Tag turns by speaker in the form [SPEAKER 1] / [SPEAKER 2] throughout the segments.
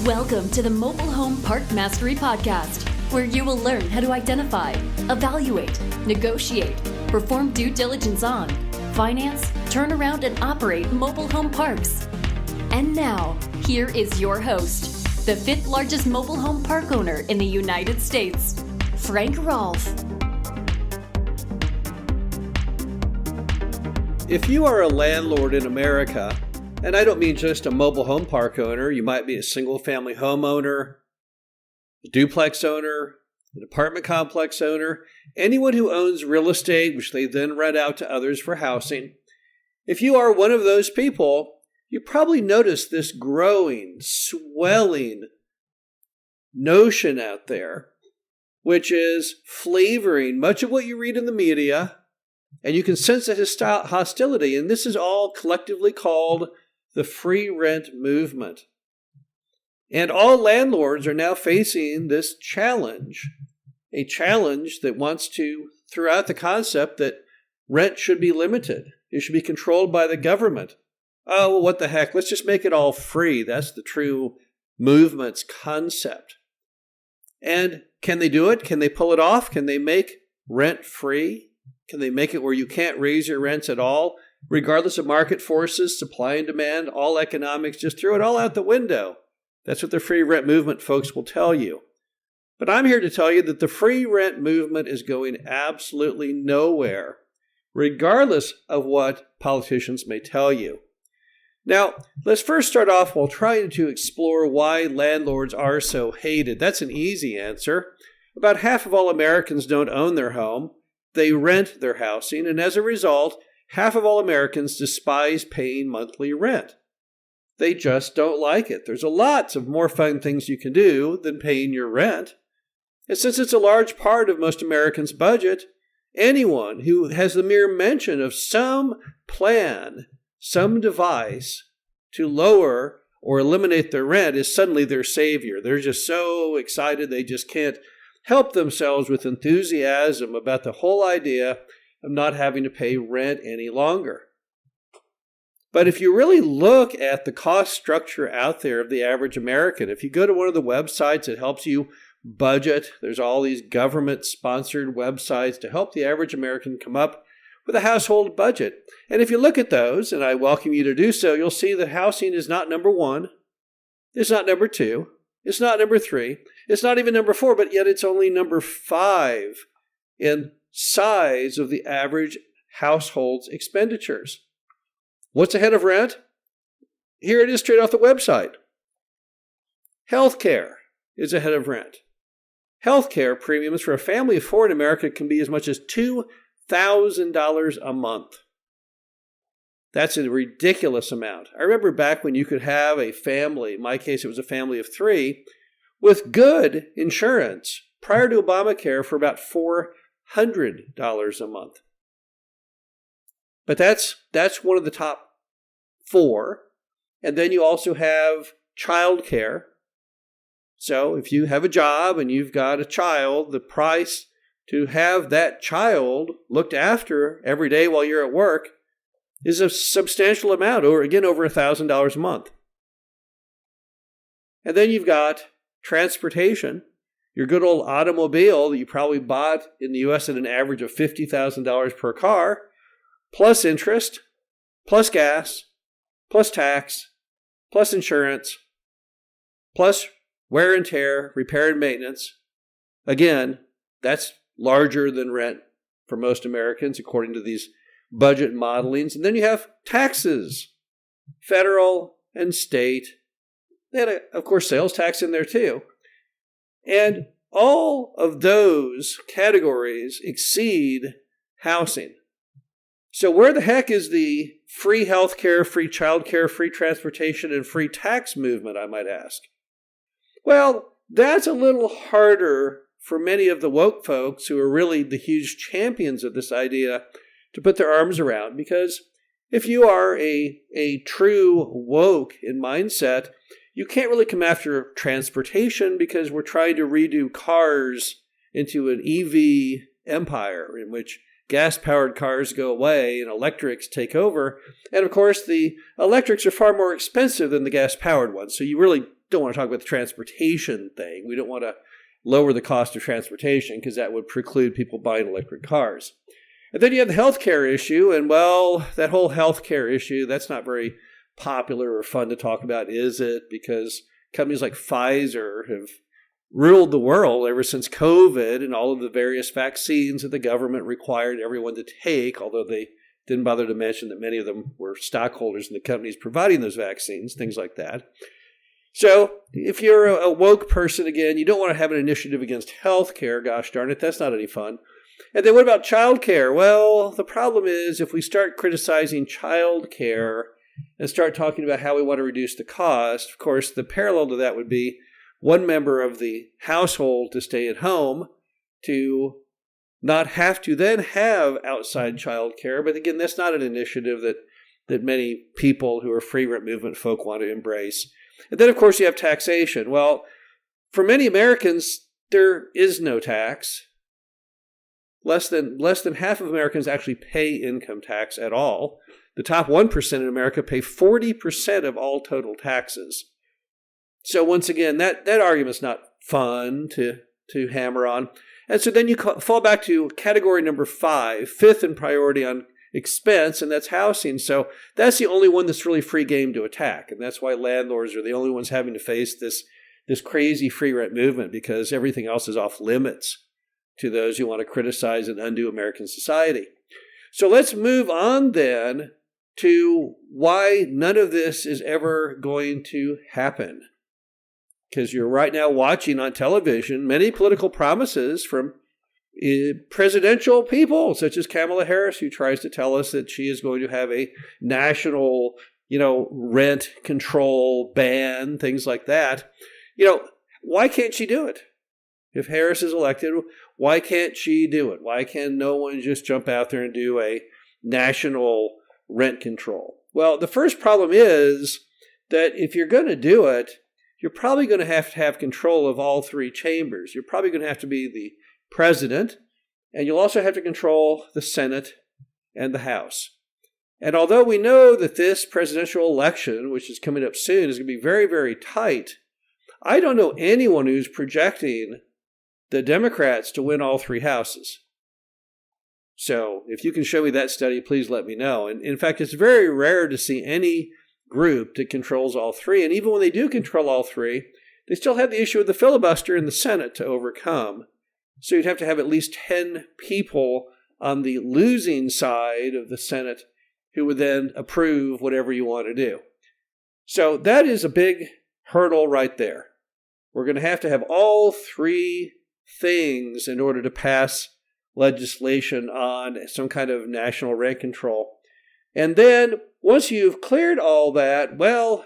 [SPEAKER 1] Welcome to the Mobile Home Park Mastery Podcast, where you will learn how to identify, evaluate, negotiate, perform due diligence on, finance, turn around, and operate mobile home parks. And now, here is your host, the fifth largest mobile home park owner in the United States, Frank Rolfe.
[SPEAKER 2] If you are a landlord in America, and I don't mean just a mobile home park owner, you might be a single-family home owner, a duplex owner, an apartment complex owner, anyone who owns real estate, which they then rent out to others for housing. If you are one of those people, you probably notice this growing, swelling notion out there, which is flavoring much of what you read in the media, and you can sense the hostility, and this is all collectively called the free rent movement. And all landlords are now facing this challenge, a challenge that wants to throw out the concept that rent should be limited. It should be controlled by the government. Oh, well, what the heck? Let's just make it all free. That's the true movement's concept. And can they do it? Can they pull it off? Can they make rent free? Can they make it where you can't raise your rents at all? Regardless of market forces, supply and demand, all economics, just throw it all out the window. That's what the free rent movement folks will tell you. But I'm here to tell you that the free rent movement is going absolutely nowhere, regardless of what politicians may tell you. Now, let's first start off while trying to explore why landlords are so hated. That's an easy answer. About half of all Americans don't own their home. They rent their housing, and as a result, half of all Americans despise paying monthly rent. They just don't like it. There's lots of more fun things you can do than paying your rent. And since it's a large part of most Americans' budget, anyone who has the mere mention of some plan, some device to lower or eliminate their rent is suddenly their savior. They're just so excited they just can't help themselves with enthusiasm about the whole idea of not having to pay rent any longer. But if you really look at the cost structure out there of the average American, if you go to one of the websites that helps you budget, there's all these government-sponsored websites to help the average American come up with a household budget. And if you look at those, and I welcome you to do so, you'll see that housing is not number one, it's not number two, it's not number three, it's not even number four, but yet it's only number 5 in size of the average household's expenditures. What's ahead of rent? Here it is straight off the website. Healthcare is ahead of rent. Healthcare premiums for a family of 4 in America can be as much as $2,000 a month. That's a ridiculous amount. I remember back when you could have a family, in my case it was a family of 3, with good insurance prior to Obamacare for about $400 a month. But that's one of the top 4. And then you also have childcare. So if you have a job and you've got a child, the price to have that child looked after every day while you're at work is a substantial amount, or again, over $1,000 a month. And then you've got transportation. Your good old automobile that you probably bought in the U.S. at an average of $50,000 per car, plus interest, plus gas, plus tax, plus insurance, plus wear and tear, repair and maintenance. Again, that's larger than rent for most Americans, according to these budget modelings. And then you have taxes, federal and state, and of course sales tax in there too. And all of those categories exceed housing. So where the heck is the free healthcare, free childcare, free transportation, and free tax movement, I might ask? Well, that's a little harder for many of the woke folks who are really the huge champions of this idea to put their arms around, because if you are a true woke in mindset, you can't really come after transportation because we're trying to redo cars into an EV empire in which gas-powered cars go away and electrics take over. And of course, the electrics are far more expensive than the gas-powered ones. So you really don't want to talk about the transportation thing. We don't want to lower the cost of transportation because that would preclude people buying electric cars. And then you have the healthcare issue, and well, that whole healthcare issue, that's not very popular or fun to talk about, is it? Because companies like Pfizer have ruled the world ever since COVID and all of the various vaccines that the government required everyone to take, although they didn't bother to mention that many of them were stockholders in the companies providing those vaccines, things like that. So if you're a woke person, again, you don't want to have an initiative against healthcare. Gosh darn it, that's not any fun. And then what about childcare? Well, the problem is if we start criticizing childcare and start talking about how we want to reduce the cost, of course, the parallel to that would be one member of the household to stay at home to not have to then have outside childcare. But again, that's not an initiative that many people who are free rent movement folk want to embrace. And then, of course, you have taxation. Well, for many Americans, there is no tax. Less than half of Americans actually pay income tax at all. The top 1% in America pay 40% of all total taxes. So once again, that argument's not fun to hammer on. And so then you fall back to category number 5, fifth in priority on expense, and that's housing. So that's the only one that's really free game to attack. And that's why landlords are the only ones having to face this crazy free rent movement, because everything else is off limits to those who want to criticize and undo American society. So let's move on then to why none of this is ever going to happen. Because you're right now watching on television many political promises from presidential people, such as Kamala Harris, who tries to tell us that she is going to have a national, rent control ban, things like that. Why can't she do it? If Harris is elected, why can't she do it? Why can no one just jump out there and do a national rent control? Well, the first problem is that if you're going to do it, you're probably going to have control of all 3 chambers. You're probably going to have to be the president, and you'll also have to control the Senate and the House. And although we know that this presidential election, which is coming up soon, is going to be very, very tight, I don't know anyone who's projecting the Democrats to win all 3 houses. So if you can show me that study, please let me know. And in fact, it's very rare to see any group that controls all 3. And even when they do control all 3, they still have the issue of the filibuster in the Senate to overcome. So you'd have to have at least 10 people on the losing side of the Senate who would then approve whatever you want to do. So that is a big hurdle right there. We're going to have all 3 things in order to pass legislation on some kind of national rent control. And then once you've cleared all that, well,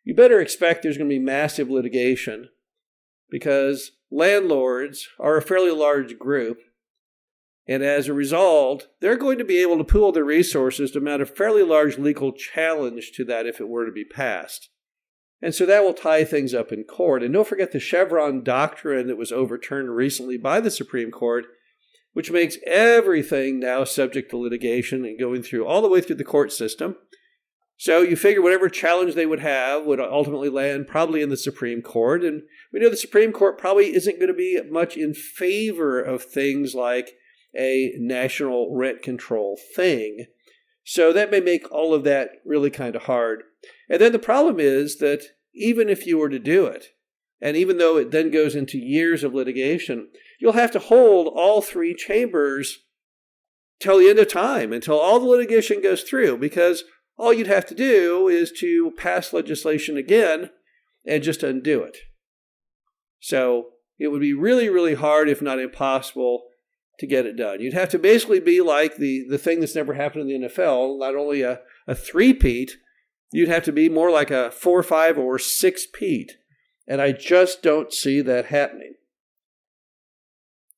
[SPEAKER 2] you better expect there's going to be massive litigation, because landlords are a fairly large group. And as a result, they're going to be able to pool their resources to mount a fairly large legal challenge to that if it were to be passed. And so that will tie things up in court. And don't forget the Chevron doctrine that was overturned recently by the Supreme Court, which makes everything now subject to litigation and going through all the way through the court system. So you figure whatever challenge they would have would ultimately land probably in the Supreme Court. And we know the Supreme Court probably isn't going to be much in favor of things like a national rent control thing. So that may make all of that really kind of hard. And then the problem is that even if you were to do it, and even though it then goes into years of litigation, you'll have to hold all 3 chambers till the end of time, until all the litigation goes through, because all you'd have to do is to pass legislation again and just undo it. So it would be really, really hard, if not impossible, to get it done. You'd have to basically be like the thing that's never happened in the NFL, not only a three-peat, you'd have to be more like a 4-5 or 6-peat. And I just don't see that happening.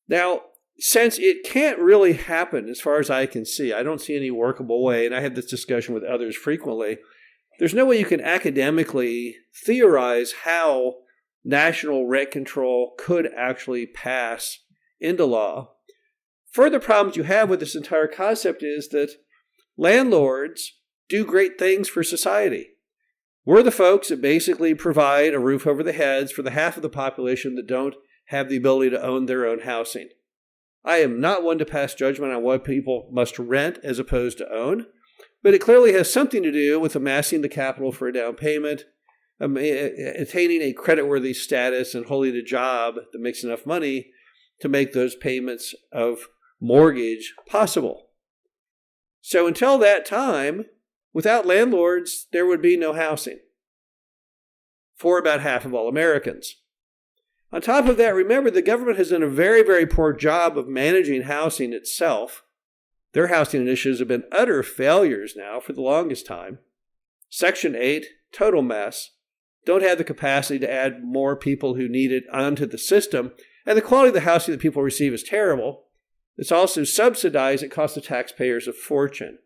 [SPEAKER 2] Now, since it can't really happen as far as I can see, I don't see any workable way, and I have this discussion with others frequently, there's no way you can academically theorize how national rent control could actually pass into law. Further problems you have with this entire concept is that landlords do great things for society. We're the folks that basically provide a roof over the heads for the half of the population that don't have the ability to own their own housing. I am not one to pass judgment on what people must rent as opposed to own, but it clearly has something to do with amassing the capital for a down payment, attaining a creditworthy status, and holding a job that makes enough money to make those payments of mortgage possible. So until that time, without landlords, there would be no housing for about half of all Americans. On top of that, remember, the government has done a very, very poor job of managing housing itself. Their housing initiatives have been utter failures now for the longest time. Section 8, total mess. Don't have the capacity to add more people who need it onto the system. And the quality of the housing that people receive is terrible. It's also subsidized. It costs the taxpayers a fortune.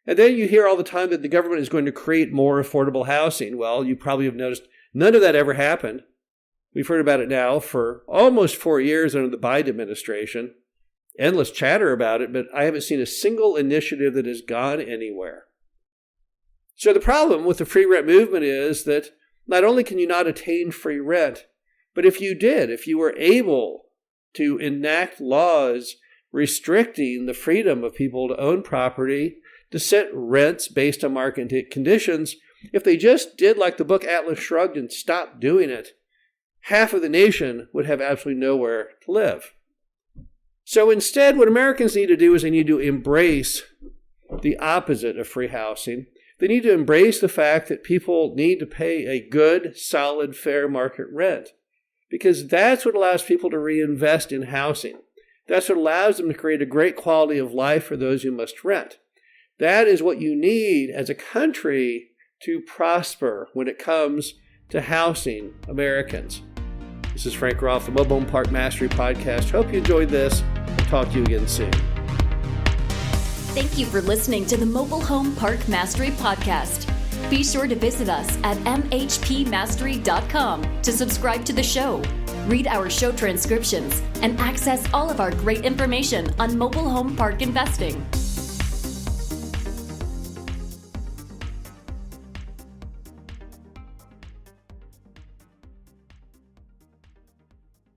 [SPEAKER 2] And then you hear all the time that the government is going to create more affordable housing. Well, you probably have noticed none of that ever happened. We've heard about it now for almost 4 years under the Biden administration. Endless chatter about it, but I haven't seen a single initiative that has gone anywhere. So the problem with the free rent movement is that not only can you not attain free rent, but if you were able to enact laws restricting the freedom of people to own property, to set rents based on market conditions, if they just did like the book Atlas Shrugged and stopped doing it, half of the nation would have absolutely nowhere to live. So instead, what Americans need to do is they need to embrace the opposite of free housing. They need to embrace the fact that people need to pay a good, solid, fair market rent, because that's what allows people to reinvest in housing. That's what allows them to create a great quality of life for those who must rent. That is what you need as a country to prosper when it comes to housing Americans. This is Frank Roth, the Mobile Home Park Mastery Podcast. Hope you enjoyed this. I'll talk to you again soon.
[SPEAKER 1] Thank you for listening to the Mobile Home Park Mastery Podcast. Be sure to visit us at mhpmastery.com to subscribe to the show, read our show transcriptions, and access all of our great information on mobile home park investing.